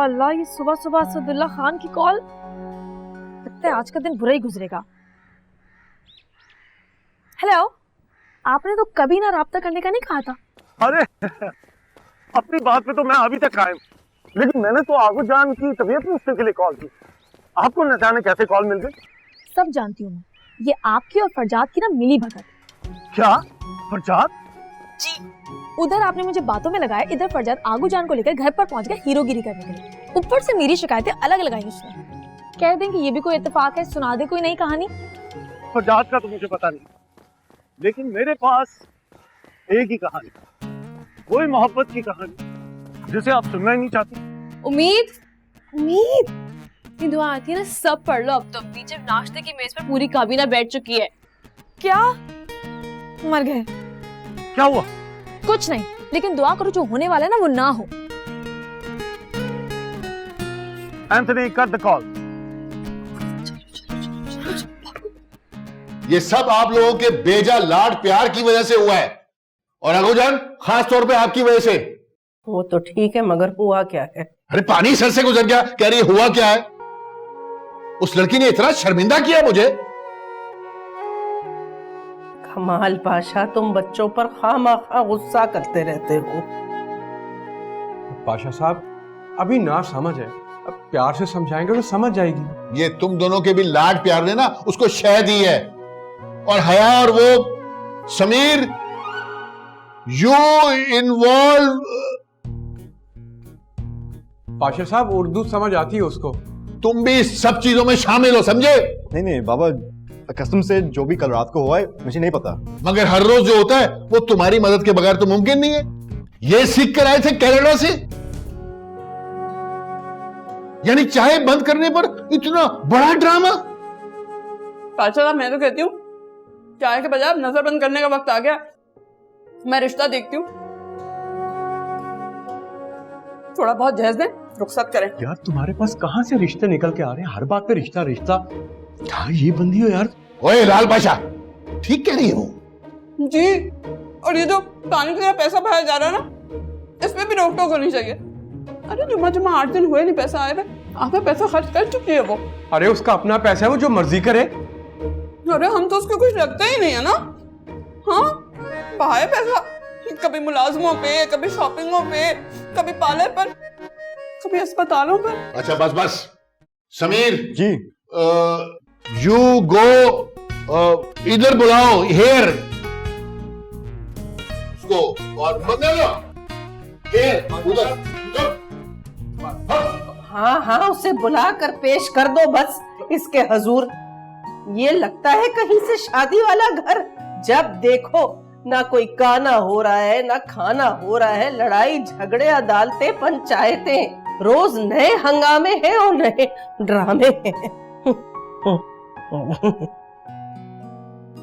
अल्लाह, ये सुबह सुबह असदुल्ला खान की कॉल। लगता है आज का दिन बुरा ही गुजरेगा। हेलो, आपने तो कभी ना राब्ता करने का नहीं कहा था। अरे अपनी बात पे तो मैं अभी तक कायम, लेकिन मैंने तो आगो जान की तबीयत पूछने के लिए कॉल की। आपको न जाने कैसे कॉल मिल गई। सब जानती हूँ मैं, ये आपकी और फरजाद की ना मिली भगत। क्या फरजाद? जी, उधर आपने मुझे बातों में लगाया, इधर फरजाद आगू जान को लेकर घर पर पहुंच गया हीरोगिरी करने के लिए। ऊपर से मेरी शिकायतें अलग लगाई उसने। कह दें कि ये भी कोई इत्तेफाक है, सुना दे कोई नई कहानी। फरजाद का तो मुझे पता नहीं, लेकिन मेरे पास एक ही कहानी, वही मोहब्बत की कहानी जिसे आप सुनना ही नहीं चाहते। उम्मीद ये दुआ आती है ना, सब पढ़ लो अब तो। पीछे नाश्ते की मेज पर पूरी काबीना बैठ चुकी है। क्या मर गए? क्या हुआ? कुछ नहीं, लेकिन दुआ करो जो होने वाला है ना वो ना हो। Anthony, cut the call. ये सब आप लोगों के बेजा लाड प्यार की वजह से हुआ है, और अगोजान खास तौर पे आपकी वजह से। वो तो ठीक है, मगर हुआ क्या है? अरे पानी सर से गुजर गया, कह रही है हुआ क्या है। उस लड़की ने इतना शर्मिंदा किया मुझे। कमाल पाशा, तुम बच्चों पर खामखा गुस्सा करते रहते हो। पाशा साहब, अभी ना समझ है, अब प्यार से समझाएंगे तो समझ जाएगी। ये तुम दोनों के भी लाड प्यार ने ना उसको शह दी है। और हया और वो समीर, यू इन्वॉल्व। पाशा साहब, उर्दू समझ आती है उसको। तुम भी सब चीजों में शामिल हो, समझे? नहीं बाबा, कसम से जो भी कल रात को हुआ है मुझे नहीं पता। मगर हर रोज जो होता है वो तुम्हारी मदद के बगैर तो मुमकिन नहीं है। ये सीख कर आए थे कनाडा से, यानी चाय बंद करने पर इतना बड़ा ड्रामा। पाशा साहब, मैं तो कहती हूँ चाय के बजाय नजर बंद करने का वक्त आ गया। मैं रिश्ता देखती हूँ, थोड़ा बहुत जहेज दें, रुखसत करें। यार तुम्हारे पास कहाँ से रिश्ते निकल के आ रहे हैं? हर बात पे रिश्ता रिश्ता। क्या ये बंदी हो यार? ओए लाल बादशाह, ठीक कह रही हूँ जी। और ये जो पानी की तरह पैसा बहाया जा रहा है ना, इसमें भी रोक टोक होनी चाहिए। अरे जुम्मा 8 दिन हुए नहीं पैसा आए हुए, आपका पैसा खर्च कर चुकी है वो। अरे उसका अपना पैसा है, वो जो मर्जी करे। अरे हम तो उसको कुछ रखते ही नहीं है ना। हाँ, बहाए पैसा, कभी मुलाजमों पे, कभी शॉपिंगों पे, कभी पार्लर पर, कभी अस्पतालों पर। अच्छा बस बस। समीर जी, यू गो, इधर बुलाओ, हेयर उसको, और उधर। हाँ हाँ, उसे बुला कर पेश कर दो बस इसके हजूर। ये लगता है कहीं से शादी वाला घर। जब देखो ना कोई गाना हो रहा है, ना खाना हो रहा है, लड़ाई झगड़े, अदालतें, पंचायतें, रोज नए हंगामे हैं और नए ड्रामे हैं।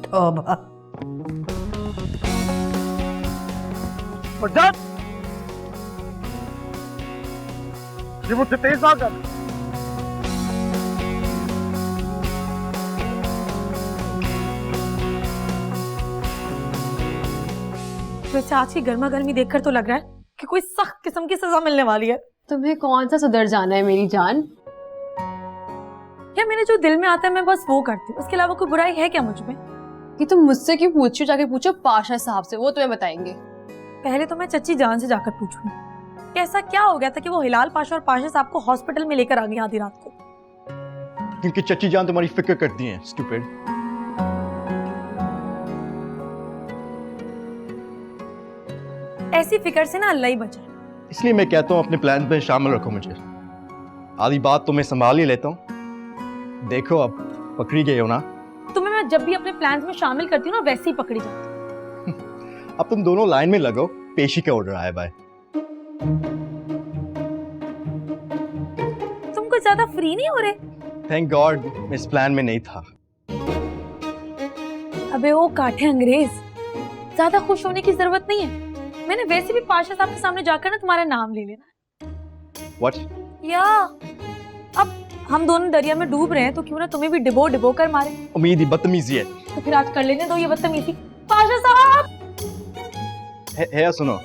तौबा। फरजाद, ये मुझसे तेज आ गया। वैसे आज की गर्मा गर्मी देखकर तो लग रहा है कि कोई सख्त किस्म की सजा मिलने वाली है। तुम्हें कौन सा सुधर जाना है मेरी जान? क्या मेरे जो दिल में आता है मैं बस वो करती हूँ, उसके अलावा कोई बुराई है क्या मुझ में? कि तुम मुझसे क्यों पूछ रही हो? जाके पूछो पाशा साहब से, वो तुम्हें बताएंगे। पहले तो मैं चच्ची जान से जाकर पूछूंगी कैसा क्या हो गया था कि वो हिलाल पाशा और पाशा साहब को हॉस्पिटल में लेकर आ गई आधी रात को। क्योंकि चच्ची जान तुम्हारी फिक्र करती हैं, स्टूपिड। ऐसी फिक्र से ना अल्लाह ही बचाए। इसलिए मैं कहता हूँ अपने प्लान में शामिल रखो मुझे। आधी बात तो मैं संभाल ही लेता हूँ। देखो अब पकड़ी गए हो ना। तुम्हें मैं जब भी अपने प्लान्स में शामिल करती हूँ ना वैसे ही पकड़ी जाती। अब तुम दोनों लाइन में लगो, पेशी का ऑर्डर आया बाय। तुम कुछ ज्यादा फ्री नहीं हो रहे? थैंक गॉड मैं इस प्लान में नहीं था। अबे वो काठे अंग्रेज, ज्यादा खुश होने की जरूरत नहीं है। मैंने वैसे भी पाशा साहब के सामने जाकर ना तुम्हारा नाम ले लेना। What? या अब हम दोनों दरिया में डूब रहे हैं तो क्यों ना तुम्हें भी डिबो डिबो कर मारे। उम्मीद ही बदतमीजी है। तो फिर आज कर लेने दो ये बदतमीजी। पाशा साहब है सुनो,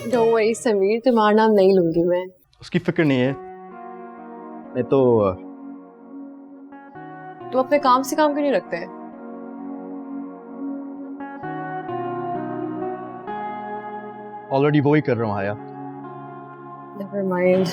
डोंट वरी समीर, तुम्हारा नाम नहीं लूंगी मैं। उसकी फिक्र नहीं है, मैं तो तो अपने काम से काम क्यों नहीं रखते हैं? ऑलरेडी वो ही कर रहा हूँ हाया। Never mind.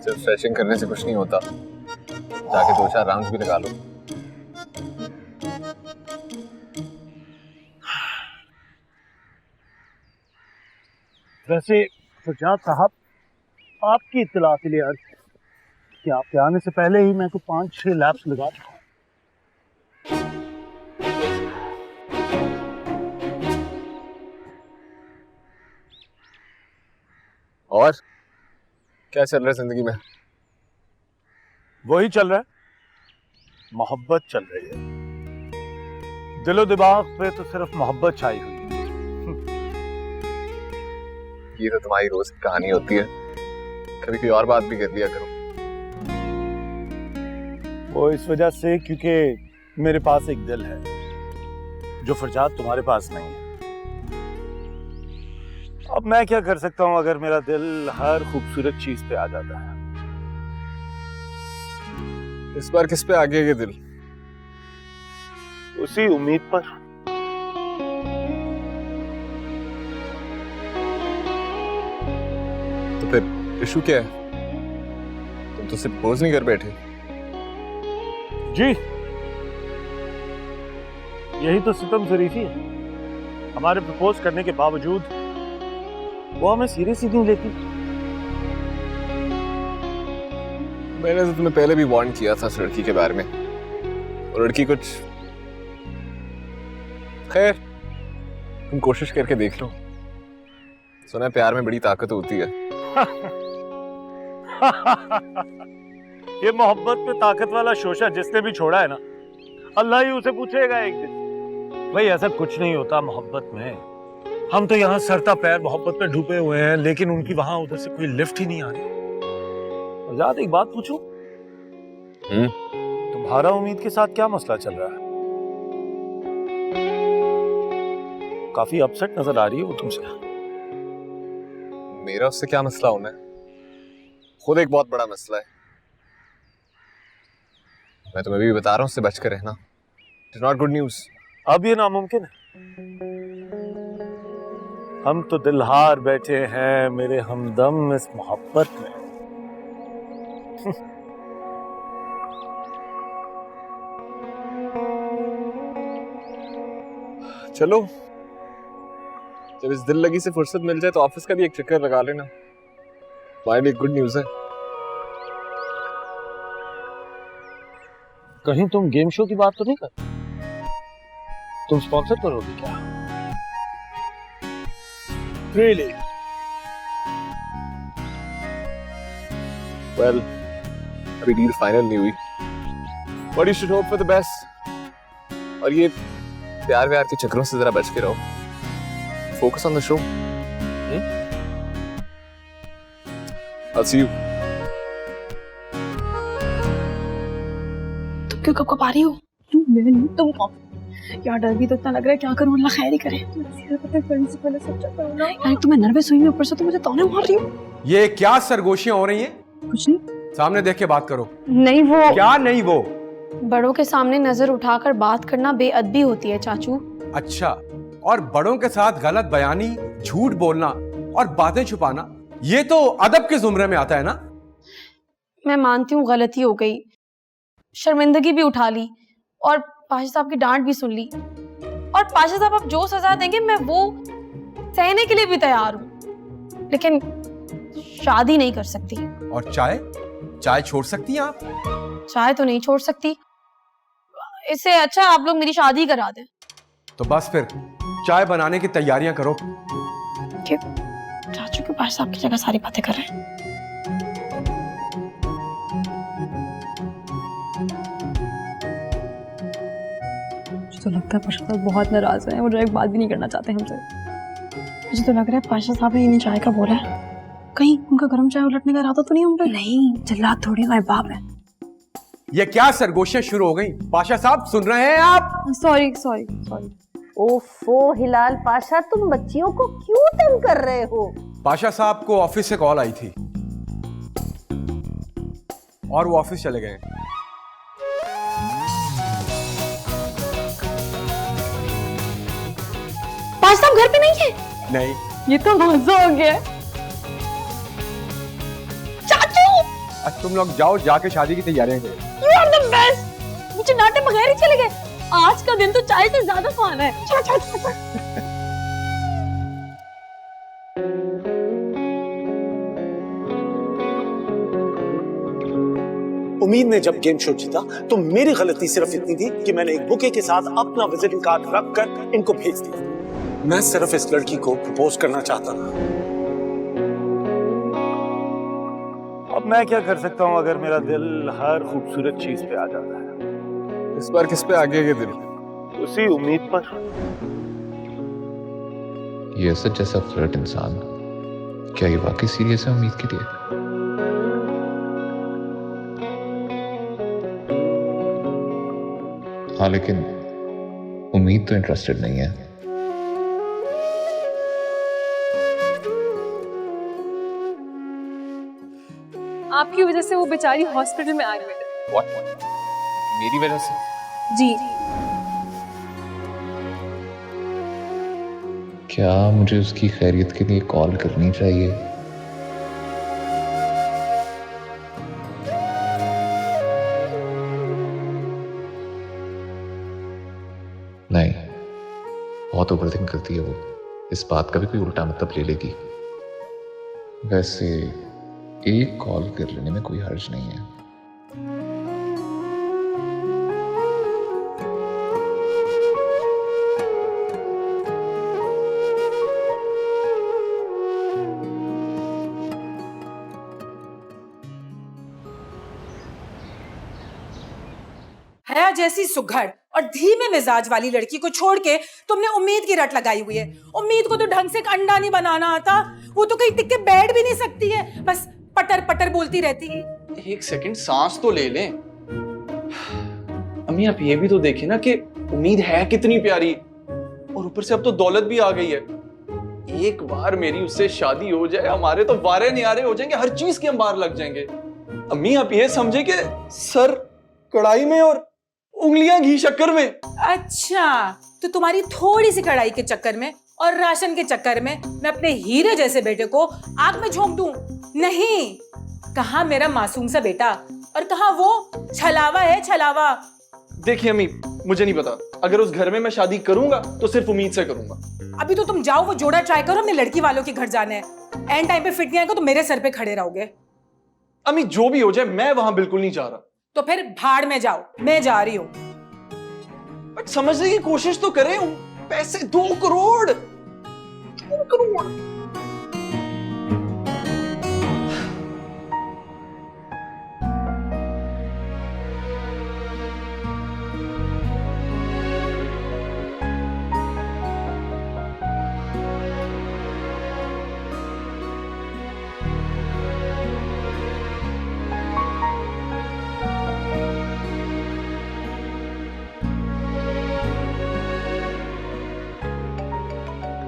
सिर्फ स्ट्रेचिंग करने से कुछ नहीं होता, जाके 2-4 राउंड्स भी लगा लो। वैसे फरजाद साहब, आपकी इत्तला के लिए अर्ज है कि आपके आने से पहले ही मैं तो 5-6 लैप्स लगा चुका हूं। और क्या चल रहा है जिंदगी में? वही चल रहा है, मोहब्बत चल रही है। दिलो दिमाग पे तो सिर्फ मोहब्बत छाई हुई है। ये तो तुम्हारी रोज की कहानी होती है, कभी कोई और बात भी कर लिया करो। वो इस वजह से क्योंकि मेरे पास एक दिल है जो फरजाद तुम्हारे पास नहीं है। अब मैं क्या कर सकता हूं अगर मेरा दिल हर खूबसूरत चीज पे आ जाता है। इस बार किस पे आ गया ये दिल? उसी उम्मीद पर। तो फिर इशू क्या है? तुम तो सिर्फ प्रपोज नहीं कर बैठे। जी, यही तो सितम ज़रीफ़ी है। हमारे प्रपोज करने के बावजूद वो हमें सीरियस ही नहीं लेती। मैंने तो तुम्हें पहले भी वार्न किया था इस लड़की के बारे में, और लड़की कुछ, खैर तुम कोशिश करके देख लो। सुना है प्यार में बड़ी ताकत होती है। ये मोहब्बत पे ताकत वाला शोशा जिसने भी छोड़ा है ना, अल्लाह ही उसे पूछेगा एक दिन। भाई ऐसा कुछ नहीं होता मोहब्बत में। हम तो यहाँ सरता पैर मोहब्बत में डूबे हुए हैं, लेकिन उनकी वहां उधर से कोई लिफ्ट ही नहीं आ रही। आजाद, एक बात पूछूं? तुम्हारा उम्मीद के साथ क्या मसला चल रहा है? काफी अपसेट नजर आ रही है वो तुमसे। मेरा उससे क्या मसला होना है? खुद एक बहुत बड़ा मसला है। मैं तुम्हें भी बता रहा हूँ, उससे बच कर रहना। It's not good news. अब ये नामुमकिन है। हम तो दिलहार बैठे हैं मेरे हमदम इस मोहब्बत में। चलो, जब इस दिल लगी से फुर्सत मिल जाए तो ऑफिस का भी एक चक्कर लगा लेना। हमारे लिए गुड न्यूज है। कहीं तुम गेम शो की बात तो नहीं कर? तुम स्पॉन्सर करोगे क्या? Really? Well, अभी डील फाइनल नहीं हुई, but you should hope for the best. और ये प्यार व्यार के चक्करों से जरा बच के रहो। Focus on the show. I'll see you. तुम क्यों कब आ रही हो? तुम कब? यार डर भी तो इतना लग रहा है, क्या करूं? अल्लाह खैर ही करे। यार तुम्हें नर्वस हुई, ऊपर से तो मुझे ताने मार रही हो। ये क्या सरगोशियां हो रही हैं? कुछ नहीं। सामने देख के बात करो। नहीं वो क्या नहीं वो? बड़ों के सामने नजर उठाकर बात करना बेअदबी होती है चाचू। अच्छा, और बड़ों के साथ गलत बयानी, झूठ बोलना और बातें छुपाना, ये तो अदब के जुमरे में आता है ना? मैं मानती हूँ गलती हो गई, शर्मिंदगी भी उठा ली और पाशा साहब की डांट भी सुन ली, और पाशा साहब अब जो सजा देंगे मैं वो सहने के लिए भी तैयार हूँ, लेकिन शादी नहीं कर सकती। और चाय? चाय छोड़ सकती हैं आप? चाय तो नहीं छोड़ सकती, इससे अच्छा आप लोग मेरी शादी करा दें। तो बस फिर चाय बनाने की तैयारियां करो। क्यों? चाचू के पास आपकी जगह सारी बातें कर रहे हैं। मुझे तो लगता है पाशा साहब बहुत नाराज हैं और एक बात भी नहीं करना चाहते हमसे। मुझे तो लग रहा है पाशा साहब ने इन्हें चाय का बोला है। कहीं उनका गर्म चाय उलटने का इरादा तो नहीं उनका? नहीं, जल्लाद थोड़ी हमारे बाप है। ये क्या सरगोशियां शुरू हो गई? पाशा साहब सुन रहे हैं आप? Sorry sorry sorry. ओफो हिलाल पाशा, तुम बच्चियों को क्यों तंग कर रहे हो? पाशा साहब को ऑफिस से कॉल आई थी और वो ऑफिस चले गए। पाशा साहब घर पे नहीं है? नहीं। ये तो मजा हो गया। चाचू, आज तुम लोग जाओ, जाके शादी की तैयारियां करो। You are the best। मुझे डांटे बगैर ही चले गए। आज का दिन तो चाय से ज्यादा फान है। चलो चलो चलो। उम्मीद ने जब गेम शो जीता तो मेरी गलती सिर्फ इतनी थी कि मैंने एक बुके के साथ अपना विजिटिंग कार्ड रख कर इनको भेज दिया। मैं सिर्फ इस लड़की को प्रपोज करना चाहता था। अब मैं क्या कर सकता हूँ अगर मेरा दिल हर खूबसूरत चीज पे आ जाता है? इस बार किस पे आगे के दिल? उसी उम्मीद पर। ये असद जैसा फ्लर्ट इंसान, क्या ये वाकई सीरियस है उम्मीद के लिए? हाँ, लेकिन उम्मीद तो इंटरेस्टेड नहीं है। आपकी वजह से वो बेचारी हॉस्पिटल में एडमिट है। What? मेरी वजह से? जी। क्या मुझे उसकी खैरियत के लिए कॉल करनी चाहिए? नहीं, बहुत ओवरथिंक करती है वो। इस बात का भी कोई उल्टा मतलब ले लेगी। वैसे एक कॉल कर लेने में कोई हर्ज नहीं है। हया जैसी सुघड़ और धीमे मिजाज वाली लड़की को छोड़ के तुमने उम्मीद की रट लगाई हुई है। उम्मीद को तो ढंग से एक अंडा नहीं बनाना आता। वो तो कहीं टिक के बैठ भी नहीं सकती है, बस पटर पटर बोलती रहती है। एक सेकंड सांस तो ले लें। अम्मी आप ये भी तो देखें ना कि उम्मीद है कितनी प्यारी, और ऊपर से अब तो दौलत भी आ गई है। एक बार मेरी उससे शादी हो जाए, हमारे तो वारे नियारे हो जाएंगे, हर चीज के अंबार लग जाएंगे। अम्मी आप ये समझे कि सर कढ़ाई में और उंगलियां घी शक्कर में। अच्छा, तो तुम्हारी थोड़ी सी कढ़ाई के चक्कर में और राशन के चक्कर में मैं अपने हीरे जैसे बेटे को आग में झोंक दूं? नहीं, कहाँ मेरा मासूम सा बेटा और कहाँ वो छलावा है, छलावा। देखिए अम्मी, मुझे नहीं पता, अगर उस घर में मैं शादी करूंगा तो सिर्फ उम्मीद से करूंगा। अभी तो तुम जाओ, वो जोड़ा ट्राई करो, अपने लड़की वालों के घर जाना है। एंड टाइम पे फिट नहीं आएगा तो मेरे सर पे खड़े रहोगे। अम्मी जो भी हो जाए, मैं वहां बिल्कुल नहीं जा रहा। तो फिर भाड़ में जाओ, मैं जा रही हूँ। बट समझने की कोशिश तो करें। पैसे 2 करोड़। 2 करोड़।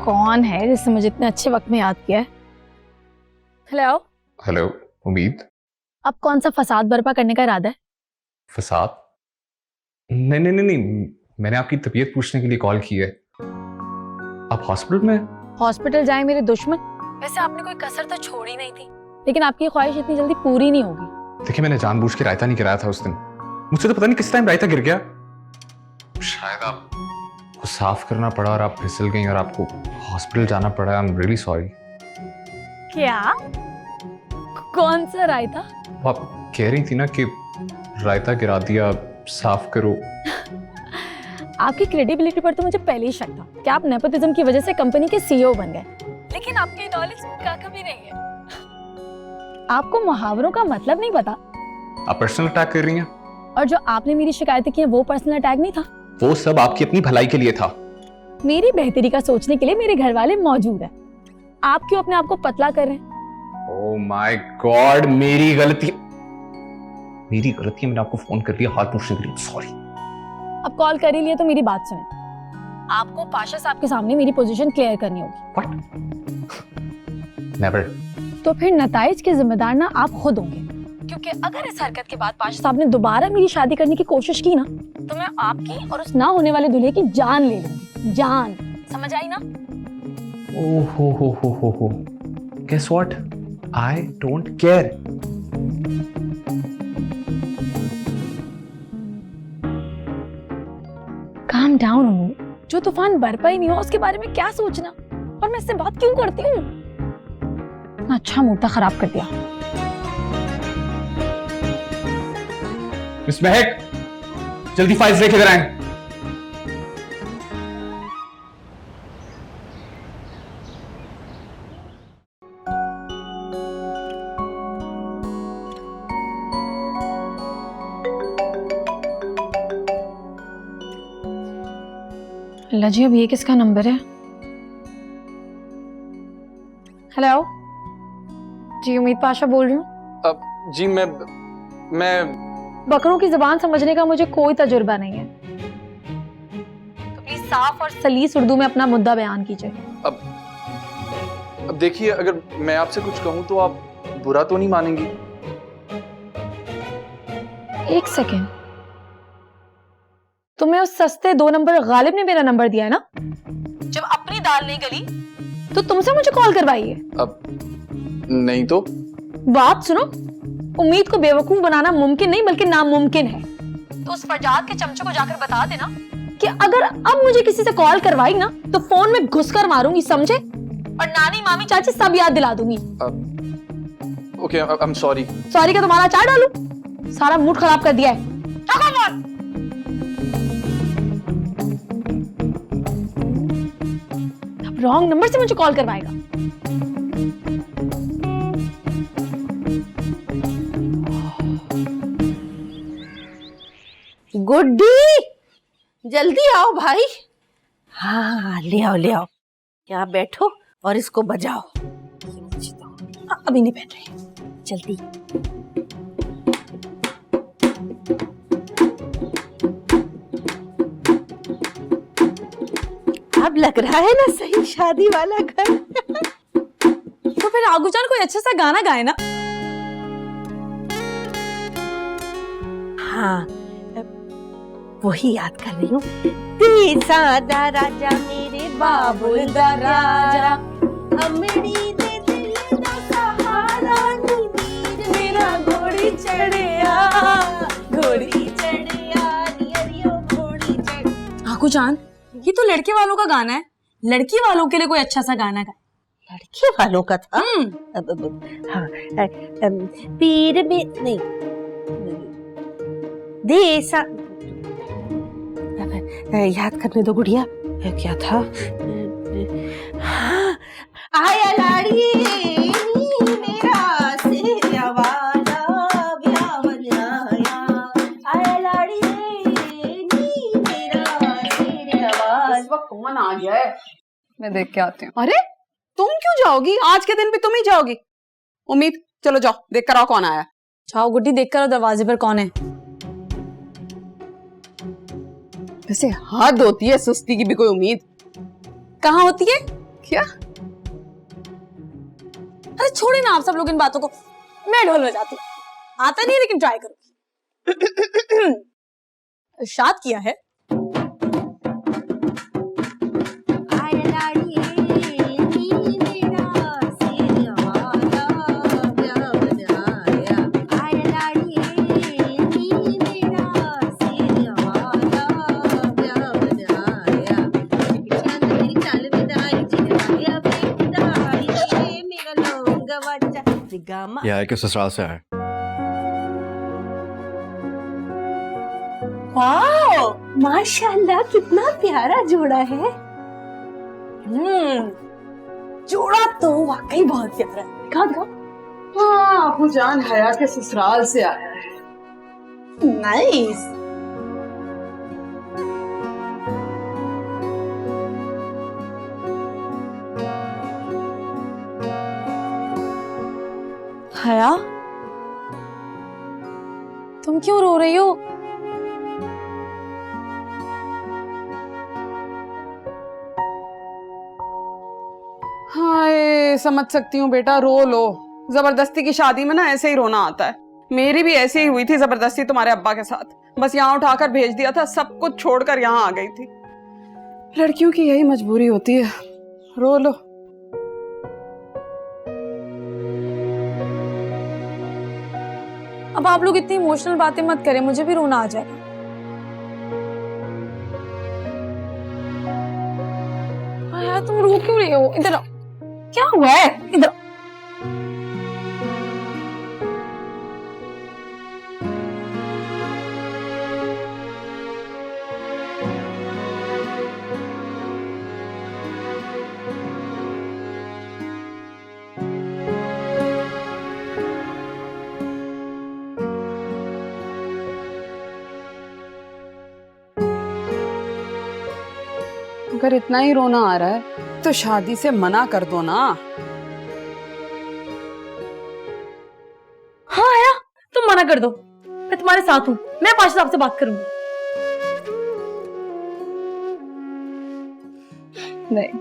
कौन है जिसने मुझे इतने अच्छे वक्त में याद किया है? हेलो हेलो उम्मीद। अब कौन सा फसाद बर्पा करने का इरादा है? फसाद? नहीं नहीं नहीं नहीं, मैंने आपकी तबीयत पूछने के लिए कॉल की है। आप हॉस्पिटल में? हॉस्पिटल जाए मेरे दुश्मन। वैसे आपने कोई कसर तो छोड़ी नहीं थी, लेकिन आपकी ख्वाहिश इतनी जल्दी पूरी नहीं होगी। देखिए मैंने जानबूझ के रायता नहीं गिराया था उस दिन। मुझसे तो पता नहीं किस टाइम रायता गिर गया। शायद आपको साफ करना पड़ा और आप फिसल गई और आपको हॉस्पिटल जाना पड़ा। I am really sorry. क्या? कौन सा रायता? आप कह रही थी ना कि रायता गिरा दिया, साफ करो। आपकी क्रेडिबिलिटी पर तो मुझे पहले ही शक था कि आप नेपोटिज्म की वजह से कंपनी के सीईओ बन गए, लेकिन आपकी नॉलेज का कभी नहीं है। आपको मुहावरों का मतलब नहीं पता। आप पर्सनल अटैक कर रही हैं। और जो आपने मेरी शिकायतें की हैं वो पर्सनल अटैक नहीं था। वो सब आपकी अपनी भलाई के लिए था। मेरी बेहतरी का सोचने के लिए मेरे घर वाले मौजूद हैं। आप क्यों अपने आप को पतला कर रहे हैं? ओह माय गॉड, मेरी गलती, मैंने आपको फोन कर लिया हाथ पूछने के लिए, सॉरी। अब कॉल कर ही लिया तो मेरी बात सुने, आपको पाशा साहब के सामने मेरी पोजीशन क्लियर करनी होगी। नेवर। तो फिर नताइज के जिम्मेदार ना आप खुद होंगे, क्योंकि अगर इस हरकत के बाद पाशा साहब ने दोबारा मेरी शादी करने की कोशिश की ना, तो मैं आपकी और उस ना होने वाले दूल्हे की जान ले लूंगी। जान, समझ आई ना? ओह हो। Guess what? I don't care. Calm down अनु, जो तूफान बरपा ही नहीं हो उसके बारे में क्या सोचना, और मैं इससे बात क्यों करती हूँ? अच्छा मूड खराब कर दिया। मिस महक, जल्दी फाइल्स लेके इधर आएं। अल्लाह जी, अब ये किसका नंबर है? हेलो जी, उम्मीद पाशा बोल रही हूँ। जी मैं बकरों की जुबान समझने का मुझे कोई तजुर्बा नहीं है, तो प्लीज साफ और सलीस उर्दू में अपना मुद्दा बयान कीजिए। अब देखिए, अगर मैं आपसे कुछ कहूँ तो आप बुरा तो नहीं मानेंगी? एक सेकेंड, तुम्हें उस सस्ते 2 नंबर गालिब ने मेरा नंबर दिया है ना? जब अपनी दाल नहीं गली तो तुमसे मुझे कॉल करवाई है? अब नहीं तो। बात सुनो, उम्मीद को बेवकूफ बनाना मुमकिन नहीं बल्कि नामुमकिन है। तो उस फरजाद के चमचे को जाकर बता देना कि अगर अब मुझे किसी से कॉल करवाई ना तो फोन में घुसकर मारूंगी, समझे? और नानी मामी चाची सब याद दिला दूंगी। Okay, I am sorry. Sorry का तुम्हारा चार डालू? सारा मूड खराब कर दिया है। रॉन्ग नंबर से मुझे कॉल करवाएगा। गुड्डी, जल्दी आओ भाई। हाँ, ले आओ। यहाँ बैठो और इसको बजाओ। अभी नहीं पहन रही, जल्दी। अब लग रहा है ना सही शादी वाला घर। तो फिर आगूजान कोई अच्छा सा गाना गाए ना। हाँ, वही याद कर रही हूँ। तीसा दा राजा मेरे बाबुल दा राजा, अमरी दे दिल दा सहारा नी वीर मेरा घोड़ी चढ़िया नी अरियो घोड़ी चढ़। आगूजान, ये तो लड़के वालों का गाना है, लड़की वालों के लिए कोई अच्छा सा गाना गाए। लड़के वालों का था? हाँ, पीर में नहीं, देसा, याद करने दो गुड़िया, क्या था? हाँ, आया लाड़ी मेरा सेरिया वाला ब्यावन आया, आया लाड़ी मेरा सेरिया वाला। इस वक्त कौन आ गया है? मैं देख के आती हूँ। अरे तुम क्यों जाओगी? आज के दिन भी तुम ही जाओगी? उम्मीद, चलो जाओ, देख कर आओ कौन आया। जाओ गुड्डी, देख कर दरवाजे पर कौन है। वैसे हद होती है सुस्ती की भी कोई उम्मीद। कहाँ होती है? क्या? अरे छोड़े ना आप सब लोग इन बातों को, मैं ढोल बजाती हूँ। आता नहीं लेकिन ट्राई करो। इरशाद किया है। ये आए कि ससुराल से आए। वाओ, माशाल्लाह कितना प्यारा जोड़ा है। जोड़ा तो वाकई बहुत प्यारा है। दिखाओ। हाँ, अबू जान हया के ससुराल से आया है। नाइस। हया, तुम क्यों रो रही हो? हाय, समझ सकती हूँ बेटा, रो लो। जबरदस्ती की शादी में ना ऐसे ही रोना आता है। मेरी भी ऐसे ही हुई थी जबरदस्ती तुम्हारे अब्बा के साथ। बस यहाँ उठाकर भेज दिया था, सब कुछ छोड़कर यहाँ आ गई थी। लड़कियों की यही मजबूरी होती है। रो लो। अब आप लोग इतनी इमोशनल बातें मत करें, मुझे भी रोना आ जाएगा। हाँ यार, तुम रो क्यों रही हो? इधर आओ। क्या हुआ है? इधर आओ। अगर इतना ही रोना आ रहा है तो शादी से मना कर दो ना। हाँ हया, तुम मना कर दो, मैं तुम्हारे साथ हूँ। मैं पाशा साहब से बात करूंगी। नहीं,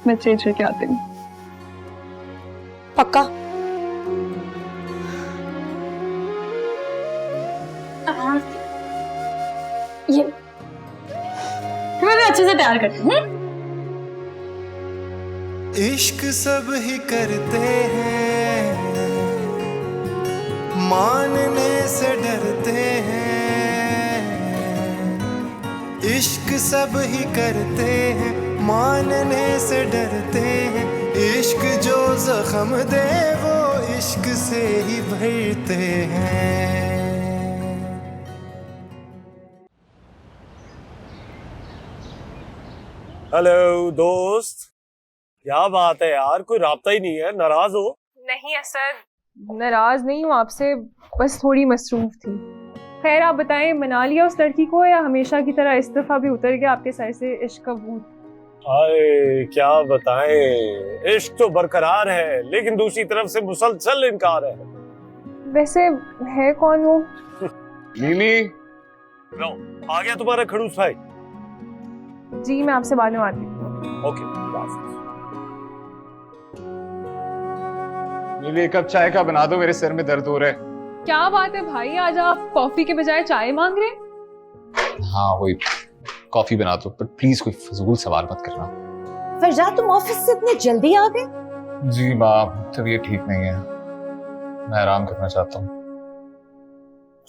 मैं चेंज करके आती हूँ। पक्का? ये मैं अच्छे से तैयार करती हूँ। इश्क सब ही करते हैं, मानने से डरते हैं। इश्क सब ही करते हैं, मानने से डरते हैं। इश्क जो जख्म दे वो इश्क से ही भरते हैं। हेलो दोस्त, क्या बात है यार, कोई राब्ता ही नहीं है, नाराज हो? नहीं असद, नाराज नहीं हूँ आपसे, बस थोड़ी मसरूफ थी। खैर आप बताएं, मना लिया उस लड़की को या हमेशा की तरह इस दफा भी उतर गया आपके सर से इश्क का भूत? आए क्या बताएं, इश्क तो बरकरार है लेकिन दूसरी तरफ से मुसलसल इनकार है। वैसे है कौन वो? नीनी, लो आ गया तुम्हारा खड़ूस भाई। जी मैं आपसे बाद में बात करती हूँ। ओके, नीली, एक कप चाय का बना दो, मेरे सिर में दर्द हो रहा है। क्या बात है भाई, आज आप कॉफी के बजाय चाय मांग रहे हैं? हाँ वही, कॉफी बना दो, पर प्लीज कोई फजूल सवाल मत करना। फरजाद, तुम ऑफिस से इतने जल्दी आ गए? जी माँ, तबीयत ठीक नहीं है, मैं आराम करना चाहता हूँ।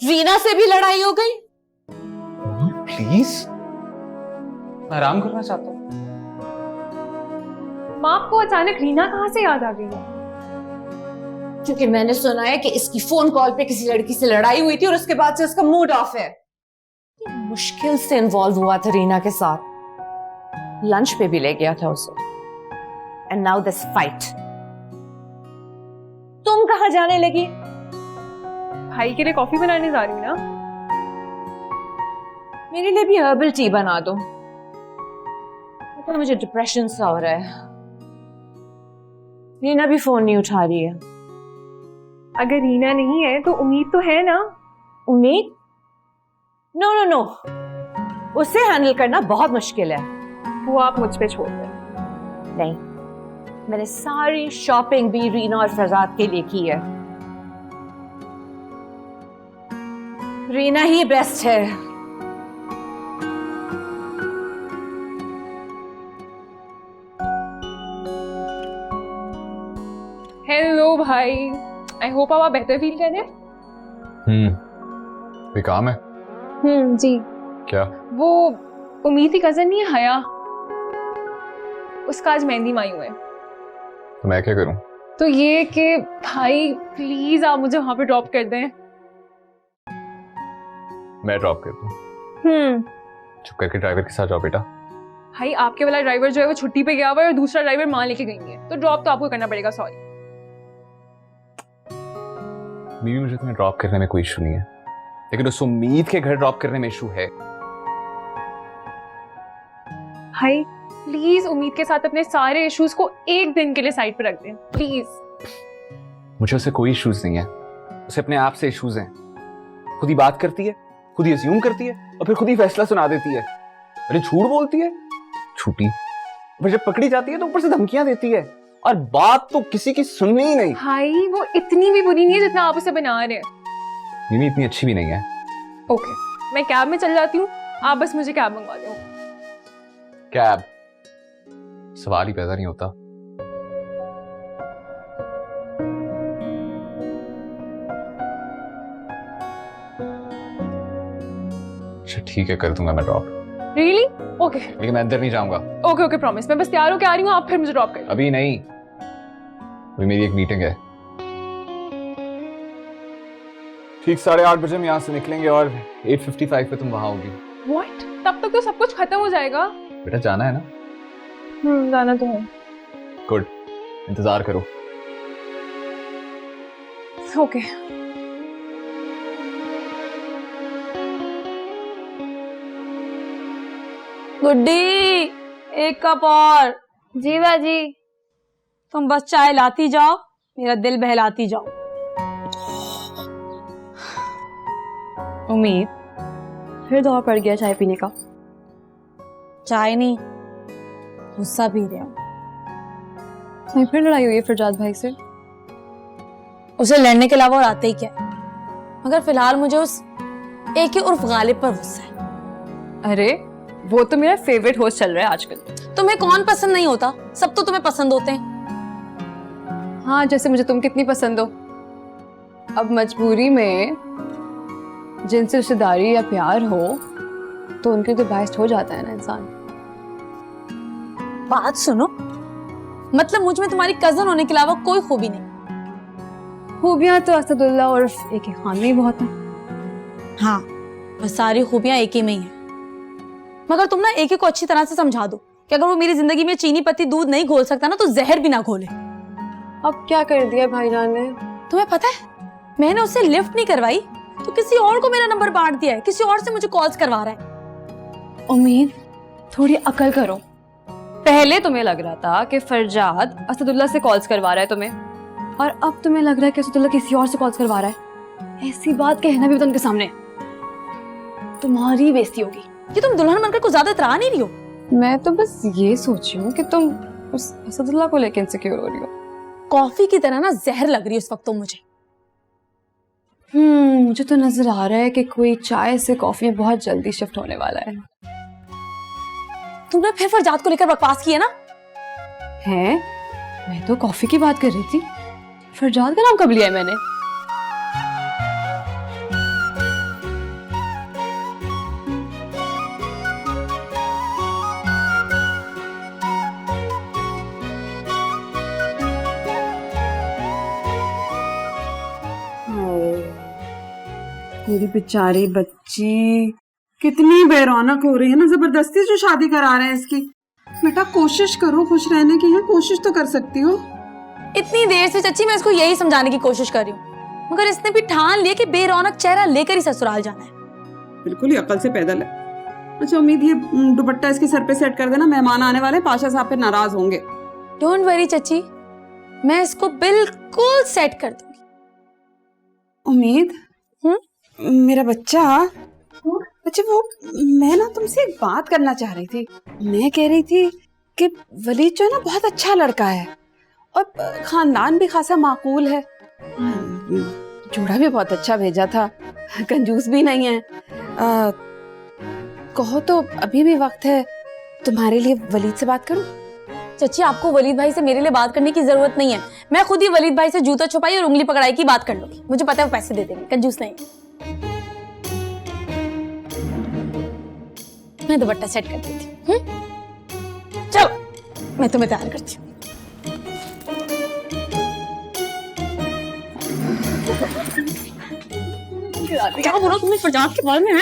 रीना से भी लड़ाई हो गई? प्लीज, मैं आराम करना चाहता हूँ। माँ, आपको अचानक रीना कहाँ से याद आ गई है? क्योंकि मैंने सुना है कि इसकी फोन कॉल पे किसी लड़की से लड़ाई हुई थी और उसके बाद से उसका मूड ऑफ है। मुश्किल से इन्वॉल्व हुआ था रीना के साथ, लंच पे भी ले गया था उसे। And now this fight. तुम कहां जाने लगी? भाई के लिए कॉफी बनाने जा रही हूँ ना। मेरे लिए भी हर्बल टी बना दो, तो मुझे डिप्रेशन सा हो रहा है। रीना भी फोन नहीं उठा रही है। अगर रीना नहीं है तो उम्मीद तो है ना? उम्मीद? नो नो नो, उसे हैंडल करना बहुत मुश्किल है। वो आप मुझ पे छोड़ दें। नहीं, मैंने सारी शॉपिंग भी रीना और फरजाद के लिए की है। रीना ही बेस्ट है। हेलो भाई, आई होप आप बेहतर फील कर रहे हैं। कोई काम है? जी। क्या? वो उम्मीद की कजन नहीं है हया, उसका आज मेहंदी माई हुए। तो मैं क्या करूं? तो ये कि भाई प्लीज आप मुझे वहां पे ड्रॉप कर दें। मैं ड्रॉप कर दूं? चुप करके ड्राइवर के साथ जाओ बेटा। भाई आपके वाला ड्राइवर जो है वो छुट्टी पे गया हुआ है और दूसरा ड्राइवर मां लेके गई है, तो ड्रॉप तो आपको करना पड़ेगा। सॉरी। बीवी, मुझे तुम्हें ड्रॉप करने में कोई इशू नहीं है, लेकिन उस उम्मीद के घर ड्रॉप करने में इशू है। भाई प्लीज उम्मीद के साथ अपने सारे इश्यूज को एक दिन के लिए साइड पे रख दें प्लीज। मुझे उससे कोई इश्यूज नहीं है, उसे अपने आप से इश्यूज हैं। खुद ही बात करती है, खुद ही अस्यूम करती है और फिर खुद ही फैसला सुना देती है। अरे झूठ बोलती है, झूठी। फिर जब पकड़ी जाती है तो ऊपर से धमकियां देती है और बात तो किसी की सुननी ही नहीं। भाई वो इतनी भी बुरी नहीं है जितना आप उसे बना रहे हैं। मिमी इतनी अच्छी भी नहीं है। ओके, मैं कैब में चल जाती हूँ, आप बस मुझे कैब मंगवा दो। कैब? सवाल ही पैदा नहीं होता। अच्छा ठीक है, कर दूंगा मैं ड्रॉप। रियली? ओके। लेकिन मैं अंदर नहीं जाऊंगा। ओके ओके प्रॉमिस, मैं बस तैयार होकर आ रही हूँ, आप फिर मुझे ड्रॉप कर। अभी नहीं, अभी मेरी एक मीटिंग है। ठीक 8:30 बजे हम यहाँ से निकलेंगे और 8:55 पे तुम वहां होगी। व्हाट? तब तक तो सब कुछ खत्म हो जाएगा। बेटा जाना है ना? जाना तो है। गुड, इंतजार करो। ओके। गुड्डी, एक कप और। जी बाजी। तुम बस चाय लाती जाओ, मेरा दिल बहलाती जाओ। उम्मीद, फिर दौर पड़ गया चाय पीने का। चाय नहीं, गुस्सा पी रहे हो। नहीं, फिर लड़ाई हुई है फरजाद भाई से? उसे लड़ने के अलावा और आते ही क्या है? मगर फिलहाल मुझे उस एक उर्फ गालिब पर गुस्सा है। अरे वो तो मेरा फेवरेट होस्ट चल रहा है आजकल। तुम्हें कौन पसंद नहीं होता? सब तो तुम्हें पसंद होते हैं। हाँ, जैसे मुझे तुम कितनी पसंद हो। अब मजबूरी में जिनसे रिश्तेदारी या प्यार हो तो उनके तो बायस्ड हो जाता है ना इंसान। बात सुनो, मतलब मुझ में तुम्हारी कजन होने के अलावा कोई खूबी नहीं। खूबियां तो असदुल्ला और एक ही खान में ही बहुत है। हाँ, बस सारी खूबियां एक ही में ही है। मगर तुम ना एक को अच्छी तरह से समझा दो कि अगर वो मेरी जिंदगी में चीनी पत्ती दूध नहीं घोल सकता ना तो जहर भी ना घोले। अब क्या कर दिया भाईजान ने? तुम्हें पता है, मैंने उससे लिफ्ट नहीं करवाई तो किसी और को मेरा नंबर बांट दिया है, किसी और से मुझे कॉल्स करवा रहा है। उम्मीद, थोड़ी अकल करो। पहले तुम्हें लग रहा था कि फरजाद असदुल्ला से कॉल्स करवा रहा है तुम्हें, और अब तुम्हें लग रहा है कि असदुल्ला किसी और से कॉल्स करवा रहा है। ऐसी बात कहना भी उनके सामने तुम्हारी बेइज्जती होगी। कि तुम दुल्हन बनकर कुछ ज्यादा इतरा नहीं रही हो। मैं तो बस ये सोची हूँ कि तुम उस असदुल्ला को लेकर इनसिक्योर हो रही हो। कॉफी की तरह ना जहर लग रही है इस वक्त तो मुझे। मुझे तो नजर आ रहा है कि कोई चाय से कॉफी में बहुत जल्दी शिफ्ट होने वाला है। तुमने फिर फरजाद को लेकर बकवास की है ना? हैं? मैं तो कॉफी की बात कर रही थी। फरजाद का नाम कब लिया है मैंने? मेरी बेचारी बच्ची कितनी बेरौनक हो रही है ना, जबरदस्ती जो शादी करा रहे हैं इसकी। बेटा कोशिश करो, खुश रहने की है, कोशिश तो कर सकती हो। इतनी देर से चच्ची मैं इसको यही समझाने की कोशिश कर रही हूँ, मगर इसने भी ठान लिया कि बेरौनक चेहरा लेकर ही ससुराल जाना है। बिल्कुल ही अकल से पैदल है। अच्छा उम्मीद, ये दुपट्टा इसके सर पे सेट कर देना, मेहमान आने वाले, पाशा साहब पे नाराज होंगे। डोंट वरी चच्ची, मैं इसको बिल्कुल सेट कर दूंगी। उम्मीद, मेरा बच्चा, अच्छा वो मैं ना तुमसे एक बात करना चाह रही थी। मैं कह रही थी कि वलीद जो है ना बहुत अच्छा लड़का है और खानदान भी खासा माकूल है, जोड़ा भी बहुत अच्छा भेजा था, कंजूस भी नहीं है। कहो तो अभी भी वक्त है तुम्हारे लिए वलीद से बात करूं? चच्ची, आपको वलीद भाई से मेरे लिए बात करने की जरूरत नहीं है। मैं खुद ही वलीद भाई से जूता छुपाई और उंगली पकड़ाई की बात कर लूंगी। मुझे पता है वो पैसे दे देंगे, कंजूस नहीं। मैं दुपट्टा सेट कर देती हूँ। चलो मैं तुम्हें तैयार करती हूँ। क्या बोला तुमने फरजाद के बारे में?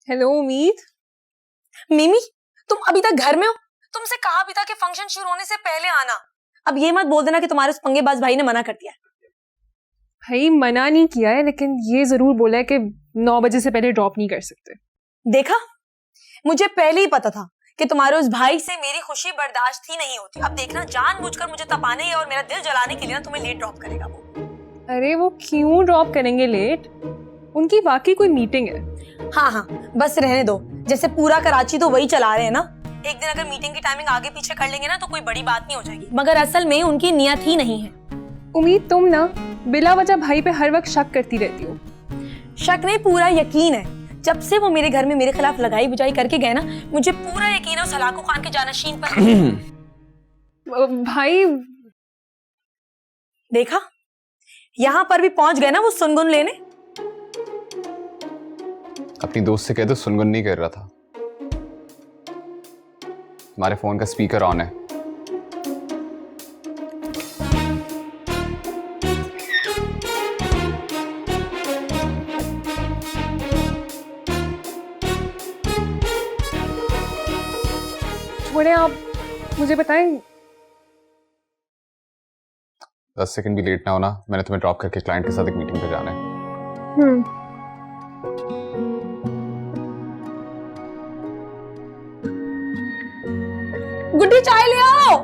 हेलो उम्मीद। मिमी, तुम अभी तक घर में हो? तुमसे कहा भी था कि फंक्शन शुरू होने से पहले आना। अब ये मत बोल देना कि तुम्हारे उस पंगेबाज भाई ने मना कर दिया। भाई मना नहीं किया है, लेकिन ये जरूर बोला है कि 9 बजे से पहले ड्रॉप नहीं कर सकते। देखा, मुझे पहले ही पता था कि तुम्हारे उस भाई से मेरी खुशी बर्दाश्त ही नहीं होती। अब देखना, जानबूझकर मुझे तपाने और मेरा दिल जलाने के लिए ना तुम्हें लेट ड्रॉप करेगा वो। अरे वो क्यों ड्रॉप करेंगे लेट? उनकी वाकई कोई मीटिंग है। हाँ हाँ, बस रहने दो। जैसे पूरा कराची तो वही चला रहे हैं ना। एक दिन अगर मीटिंग की टाइमिंग आगे पीछे कर लेंगे ना तो कोई बड़ी बात नहीं हो जाएगी, मगर असल में उनकी नियत ही नहीं है। उम्मीद, तुम ना बिला वजह भाई पे हर वक्त शक करती रहती हो। शक नहीं, पूरा यकीन है। जब से वो मेरे घर में मेरे खिलाफ लगाई बुझाई करके गए ना, मुझे पूरा यकीन है उस हलाकू खान के जानशीन पर। भाई देखा, यहाँ पर भी पहुंच गए ना वो सुनगुन लेने। अपनी दोस्त से कह दो सुनगुन नहीं कर रहा था। तुम्हारे फोन का स्पीकर ऑन है। छोड़े आप, मुझे बताएं। 10 सेकंड भी लेट ना होना। मैंने तुम्हें ड्रॉप करके क्लाइंट के साथ एक मीटिंग पे जाना है। गुड्डी चाय ले आओ।